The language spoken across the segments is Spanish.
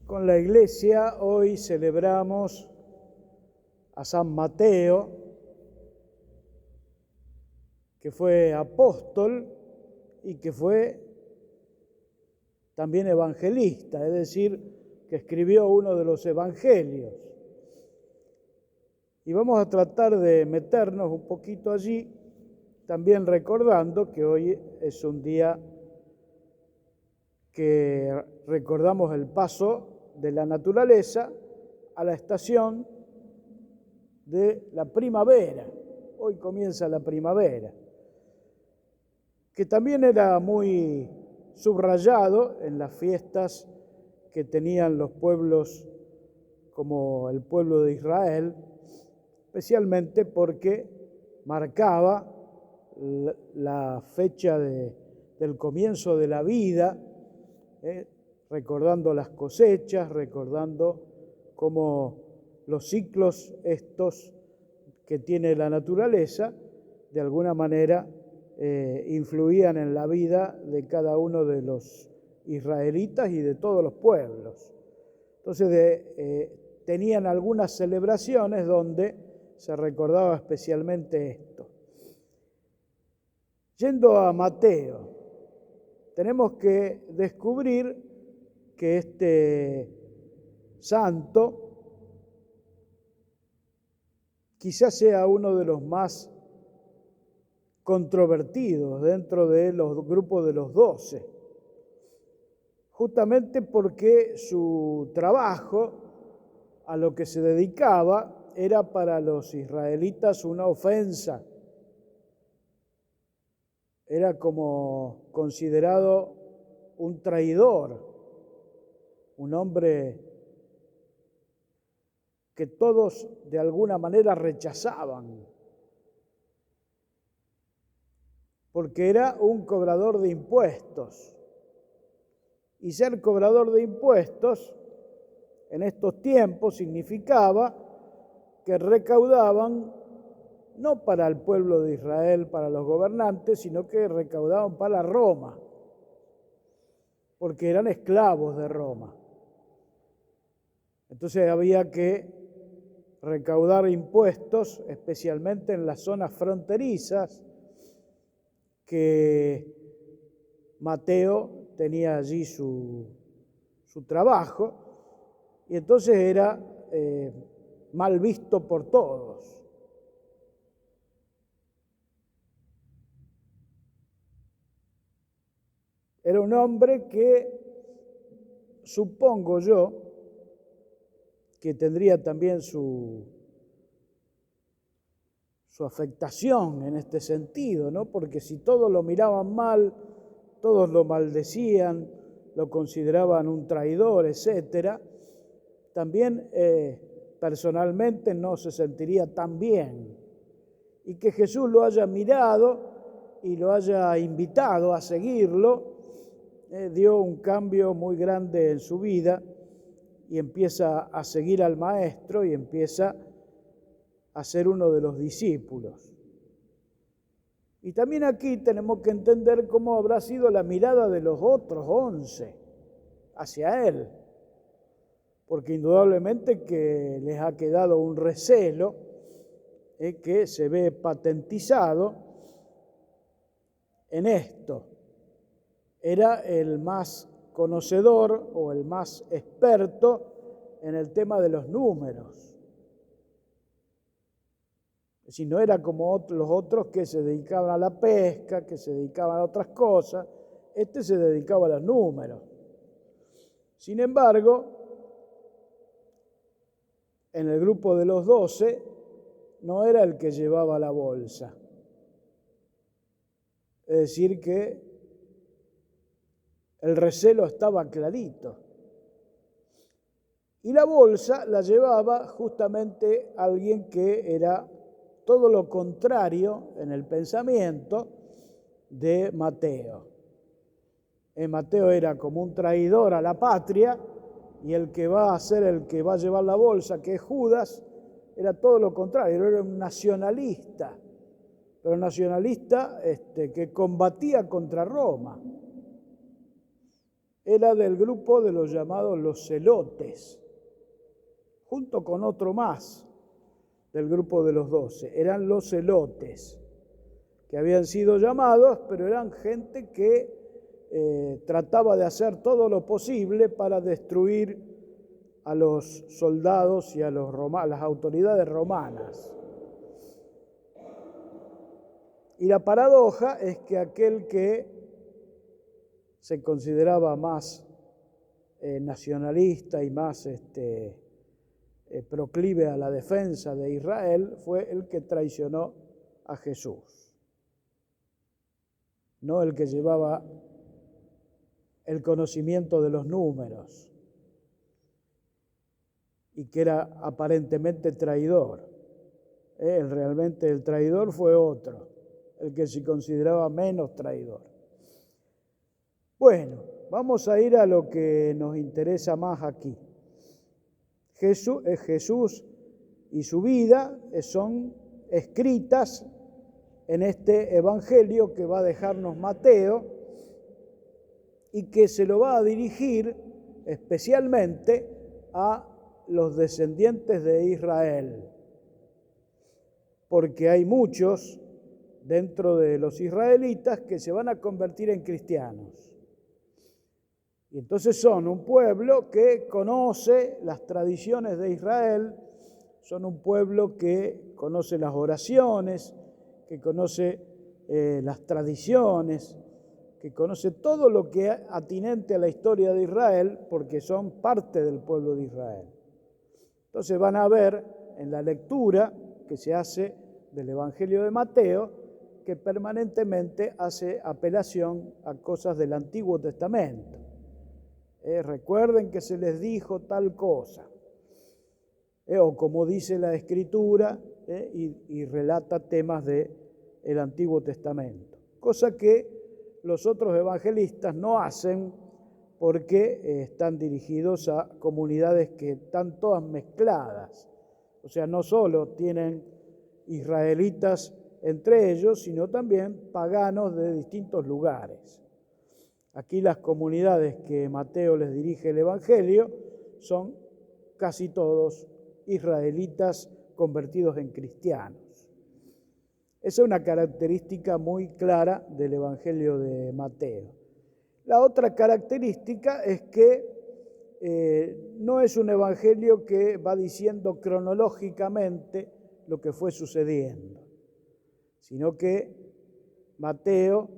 Con la Iglesia hoy celebramos a San Mateo, que fue apóstol y que fue también evangelista, es decir, que escribió uno de los evangelios. Y vamos a tratar de meternos un poquito allí, también recordando que hoy es un día que recordamos el paso de la naturaleza a la estación de la primavera. Hoy comienza la primavera, que también era muy subrayado en las fiestas que tenían los pueblos como el pueblo de Israel, especialmente porque marcaba la fecha del comienzo de la vida, recordando las cosechas, recordando cómo los ciclos estos que tiene la naturaleza, de alguna manera influían en la vida de cada uno de los israelitas y de todos los pueblos. Entonces tenían algunas celebraciones donde se recordaba especialmente esto. Yendo a Mateo, tenemos que descubrir que este santo quizás sea uno de los más controvertidos dentro de los grupos de los 12, justamente porque su trabajo, a lo que se dedicaba, era para los israelitas una ofensa. Era como considerado un traidor, un hombre que todos de alguna manera rechazaban, porque era un cobrador de impuestos. Y ser cobrador de impuestos en estos tiempos significaba que recaudaban no para el pueblo de Israel, para los gobernantes, sino que recaudaban para Roma, porque eran esclavos de Roma. Entonces había que recaudar impuestos, especialmente en las zonas fronterizas, que Mateo tenía allí su trabajo, y entonces era mal visto por todos. Era un hombre que, supongo yo, que tendría también su afectación en este sentido, ¿no? Porque si todos lo miraban mal, todos lo maldecían, lo consideraban un traidor, etcétera, también personalmente no se sentiría tan bien. Y que Jesús lo haya mirado y lo haya invitado a seguirlo, dio un cambio muy grande en su vida y empieza a seguir al Maestro y empieza a ser uno de los discípulos. Y también aquí tenemos que entender cómo habrá sido la mirada de los otros 11 hacia él, porque indudablemente que les ha quedado un recelo que se ve patentizado en esto. Era el más conocedor o el más experto en el tema de los números. Es decir, no era como los otros que se dedicaban a la pesca, que se dedicaban a otras cosas. Este se dedicaba a los números. Sin embargo, en el grupo de los 12 no era el que llevaba la bolsa. Es decir, que el recelo estaba clarito. Y la bolsa la llevaba justamente alguien que era todo lo contrario en el pensamiento de Mateo. Mateo era como un traidor a la patria, y el que va a ser el que va a llevar la bolsa, que es Judas, era todo lo contrario, era un nacionalista, pero un nacionalista que combatía contra Roma. era del grupo de los llamados los celotes, junto con otro más del grupo de los 12. Eran los celotes, que habían sido llamados, pero eran gente que trataba de hacer todo lo posible para destruir a los soldados y a las autoridades romanas. Y la paradoja es que aquel que se consideraba más nacionalista y más proclive a la defensa de Israel fue el que traicionó a Jesús, no el que llevaba el conocimiento de los números y que era aparentemente traidor. Realmente el traidor fue otro, el que se consideraba menos traidor. Bueno, vamos a ir a lo que nos interesa más aquí. Jesús y su vida son escritas en este evangelio que va a dejarnos Mateo y que se lo va a dirigir especialmente a los descendientes de Israel, porque hay muchos dentro de los israelitas que se van a convertir en cristianos. Y entonces son un pueblo que conoce las tradiciones de Israel, son un pueblo que conoce las oraciones, que conoce las tradiciones, que conoce todo lo que es atinente a la historia de Israel, porque son parte del pueblo de Israel. Entonces van a ver en la lectura que se hace del Evangelio de Mateo que permanentemente hace apelación a cosas del Antiguo Testamento. Recuerden que se les dijo tal cosa, o como dice la Escritura, y relata temas del Antiguo Testamento, cosa que los otros evangelistas no hacen porque están dirigidos a comunidades que están todas mezcladas, o sea, no solo tienen israelitas entre ellos, sino también paganos de distintos lugares. Aquí las comunidades que Mateo les dirige el Evangelio son casi todos israelitas convertidos en cristianos. Esa es una característica muy clara del Evangelio de Mateo. La otra característica es que no es un evangelio que va diciendo cronológicamente lo que fue sucediendo, sino que Mateo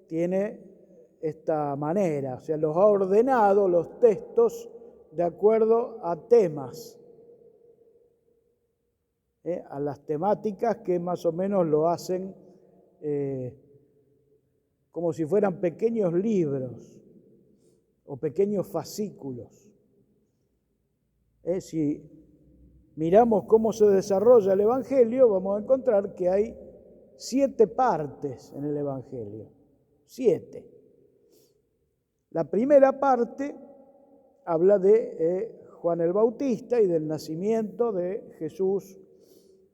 tiene esta manera, o sea, los ha ordenado los textos de acuerdo a temas, a las temáticas que más o menos lo hacen como si fueran pequeños libros o pequeños fascículos. Si miramos cómo se desarrolla el Evangelio, vamos a encontrar que hay 7 partes en el Evangelio. 7. La primera parte habla de Juan el Bautista y del nacimiento de Jesús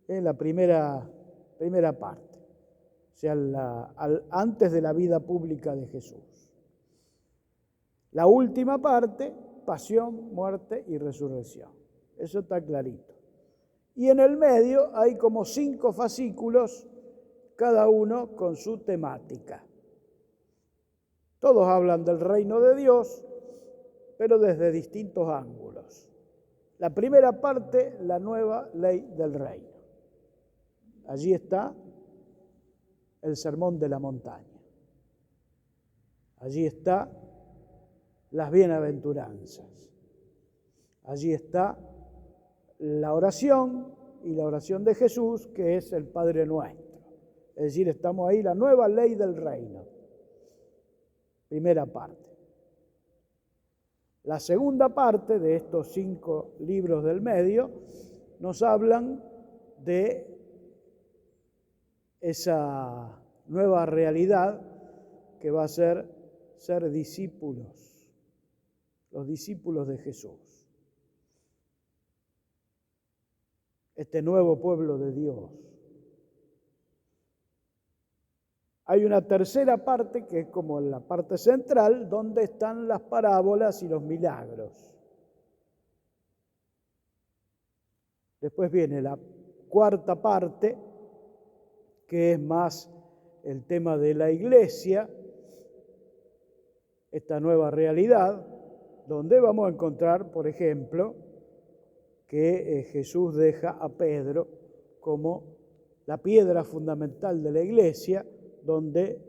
en la primera parte, o sea, antes de la vida pública de Jesús. La última parte, pasión, muerte y resurrección. Eso está clarito. Y en el medio hay como 5 fascículos, cada uno con su temática. Todos hablan del reino de Dios, pero desde distintos ángulos. La primera parte, la nueva ley del reino. Allí está el sermón de la montaña. Allí está las bienaventuranzas. Allí está la oración y la oración de Jesús, que es el Padre Nuestro. Es decir, estamos ahí, la nueva ley del reino. Primera parte. La segunda parte de estos 5 libros del medio nos hablan de esa nueva realidad que va a ser discípulos, los discípulos de Jesús. Este nuevo pueblo de Dios. Hay una tercera parte que es como la parte central, donde están las parábolas y los milagros. Después viene la cuarta parte, que es más el tema de la iglesia, esta nueva realidad, donde vamos a encontrar, por ejemplo, que Jesús deja a Pedro como la piedra fundamental de la iglesia, donde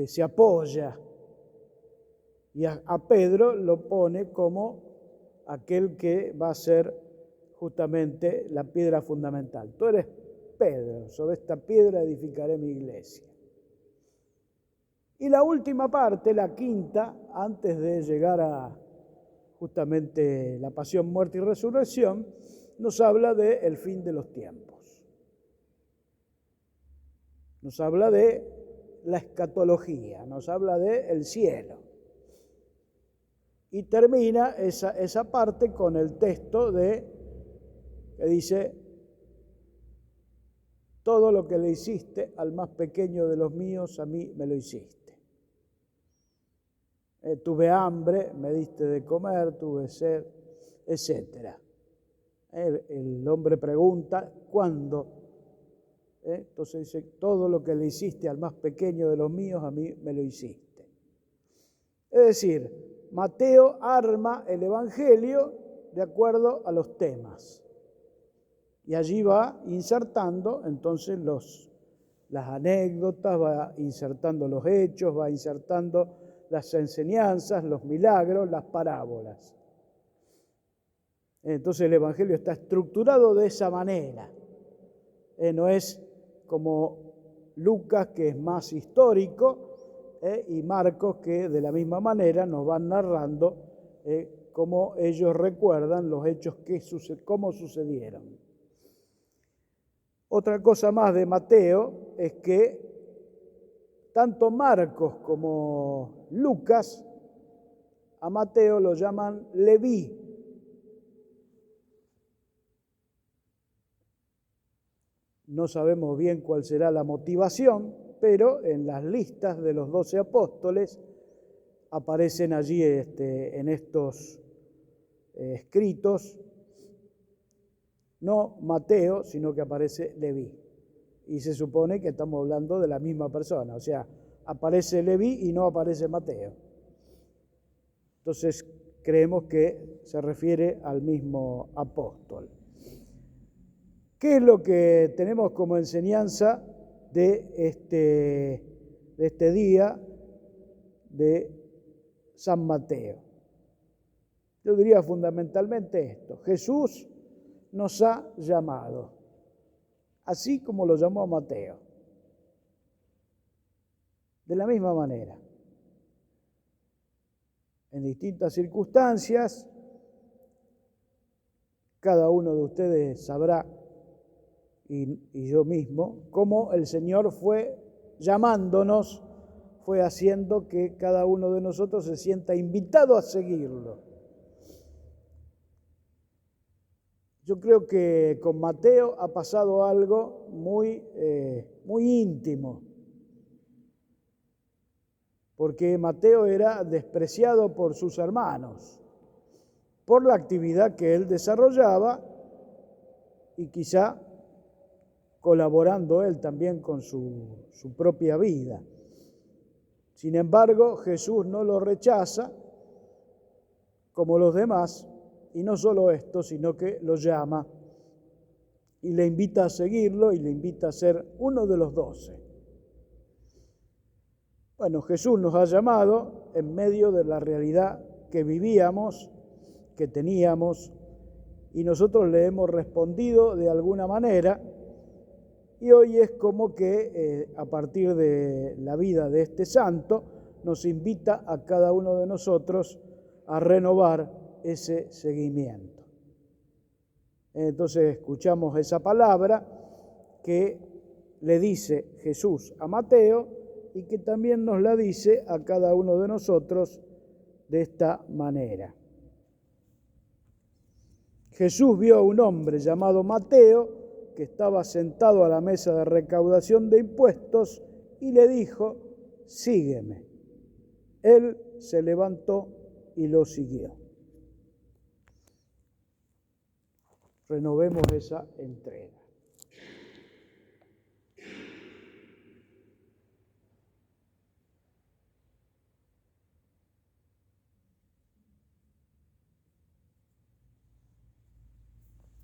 se apoya, y a Pedro lo pone como aquel que va a ser justamente la piedra fundamental. Tú eres Pedro, sobre esta piedra edificaré mi iglesia. Y la última parte, la quinta, antes de llegar a justamente la pasión, muerte y resurrección, nos habla del fin de los tiempos. Nos habla de la escatología, nos habla del cielo. Y termina esa parte con el texto que dice: todo lo que le hiciste al más pequeño de los míos, a mí me lo hiciste. Tuve hambre, me diste de comer, tuve sed, etc. El hombre pregunta, ¿cuándo? Entonces dice, todo lo que le hiciste al más pequeño de los míos, a mí me lo hiciste. Es decir, Mateo arma el Evangelio de acuerdo a los temas. Y allí va insertando entonces las anécdotas, va insertando los hechos, va insertando las enseñanzas, los milagros, las parábolas. Entonces el Evangelio está estructurado de esa manera. No es como Lucas, que es más histórico, y Marcos, que de la misma manera nos van narrando cómo ellos recuerdan los hechos, cómo sucedieron. Otra cosa más de Mateo es que tanto Marcos como Lucas a Mateo lo llaman Leví. No sabemos bien cuál será la motivación, pero en las listas de los 12 apóstoles aparecen allí en estos escritos no Mateo, sino que aparece Leví. Y se supone que estamos hablando de la misma persona, o sea, aparece Leví y no aparece Mateo. Entonces creemos que se refiere al mismo apóstol. ¿Qué es lo que tenemos como enseñanza de este día de San Mateo? Yo diría fundamentalmente esto: Jesús nos ha llamado, así como lo llamó a Mateo, de la misma manera, en distintas circunstancias. Cada uno de ustedes sabrá, y yo mismo, cómo el Señor fue llamándonos, fue haciendo que cada uno de nosotros se sienta invitado a seguirlo. Yo creo que con Mateo ha pasado algo muy íntimo, porque Mateo era despreciado por sus hermanos, por la actividad que él desarrollaba y quizá colaborando él también con su propia vida. Sin embargo, Jesús no lo rechaza como los demás, y no solo esto, sino que lo llama y le invita a seguirlo y le invita a ser uno de los 12. Bueno, Jesús nos ha llamado en medio de la realidad que vivíamos, que teníamos, y nosotros le hemos respondido de alguna manera, y hoy es como que a partir de la vida de este santo nos invita a cada uno de nosotros a renovar ese seguimiento. Entonces escuchamos esa palabra que le dice Jesús a Mateo y que también nos la dice a cada uno de nosotros de esta manera. Jesús vio a un hombre llamado Mateo que estaba sentado a la mesa de recaudación de impuestos y le dijo, sígueme. Él se levantó y lo siguió. Renovemos esa entrega.